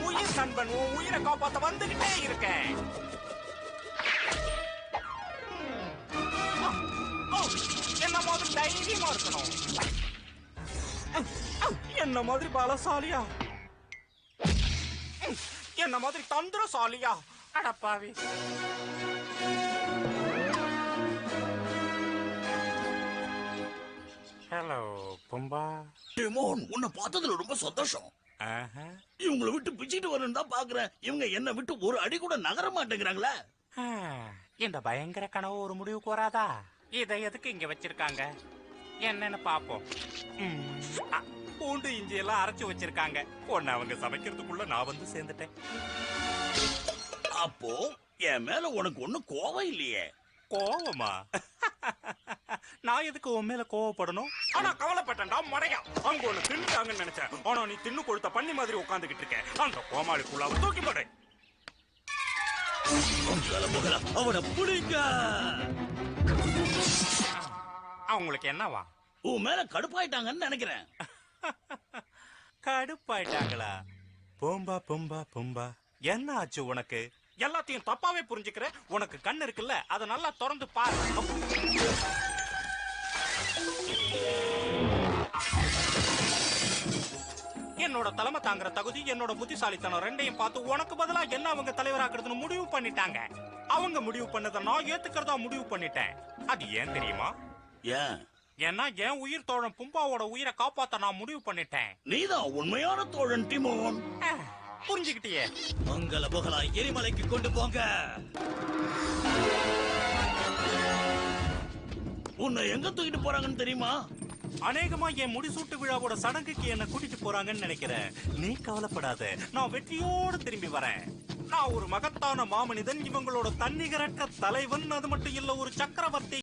உயிர் நண்பன் உன் உயிரை காப்பாத்த வந்துகிட்டே இருக்கேன். என்ன மாதிரி தைரியமா இருக்கணும். என்ன மாதிரி பலசாலியா, என்ன மாதிரி தந்திரசாலியா. அடப்பாவி. ஹலோ பும்பா. டிமோன், உன்னை பார்த்ததுல ரொம்ப சந்தோஷம். இவங்களை விட்டு பிச்சுட்டு வரணும் தான் பாக்குறேன். இவங்க என்ன விட்டு ஒரு அடி கூட நகர மாட்டேங்கிறாங்களே. இந்த பயங்கர கனவு ஒரு முடிவுக்கு வராதா? இதை எதுக்கு இங்க வச்சிருக்காங்க என்னன்னு பாப்போம். பூண்டு இஞ்சி எல்லாம் அரைச்சு வச்சிருக்காங்க. ஒன்னு அவங்க சமைக்கிறதுக்குள்ள நான் வந்து சேர்ந்துட்டேன். அப்போ என் மேல உனக்கு ஒண்ணு கோவம் இல்லையே? கோவமா? நான் எதுக்கு உன் மேல கோவப்படணும்? ஆனா கவலைப்பட்டா மடையா. அங்க ஒண்ணு தின்னுட்டாங்கன்னு நினைச்சேன். ஆனா நீ தின்னு கொடுத்த பண்ணி மாதிரி உட்காந்துக்கிட்டு இருக்க. அந்த கோமாளிக்குள்ள தூக்கி போடு. அவனை பிடிங்க. அவங்களுக்கு என்னவா? உன் மேல கடுப்பாயிட்டாங்கன்னு நினைக்கிறேன். கடுப்பாயிட்டாங்களா? பொம்பா பொம்பா பொம்பா, என்ன ஆச்சு உனக்கு? எல்லாத்தையும் தப்பாவே புரிஞ்சுக்கிற. உனக்கு கண்ணு இருக்குல்ல, அதை நல்லா திறந்து பாரு. என்னோட தலைமை தாங்குற தகுதி, என்னோட புத்திசாலித்தனம் ரெண்டையும் பார்த்து உனக்கு பதிலா என்ன அவங்க தலைவராக்குறதுன்னு முடிவு பண்ணிட்டாங்க. அவங்க முடிவு பண்ணதை நான் ஏத்துக்கிறதா முடிவு பண்ணிட்டேன். அது ஏன் தெரியுமா? ஏன்? ஏன்னா என் உயிர் தோழன் பும்பாவோட உயிரை காப்பாத்த நான் முடிவு பண்ணிட்டேன். நீதான் உண்மையான தோழன் டிமோன். புரிஞ்சுக்கிட்டியே? மங்கள புகழா எரிமலைக்கு கொண்டு போங்க. உன்னை எங்க தூக்கிட்டு போறாங்கன்னு தெரியுமா? அநேகமா என் முடிசூட்டு விழாவோட சடங்குக்கு என்ன கூட்டிட்டு போறாங்கன்னு நினைக்கிறேன். நீ கவலைப்படாத, நான் வெற்றியோடு திரும்பி வரேன். நான் ஒரு மகத்தான மாமனிதன், இவங்களோட தன்னிகரற்ற தலைவன். அது மட்டும் இல்ல, ஒரு சக்கரவர்த்தி.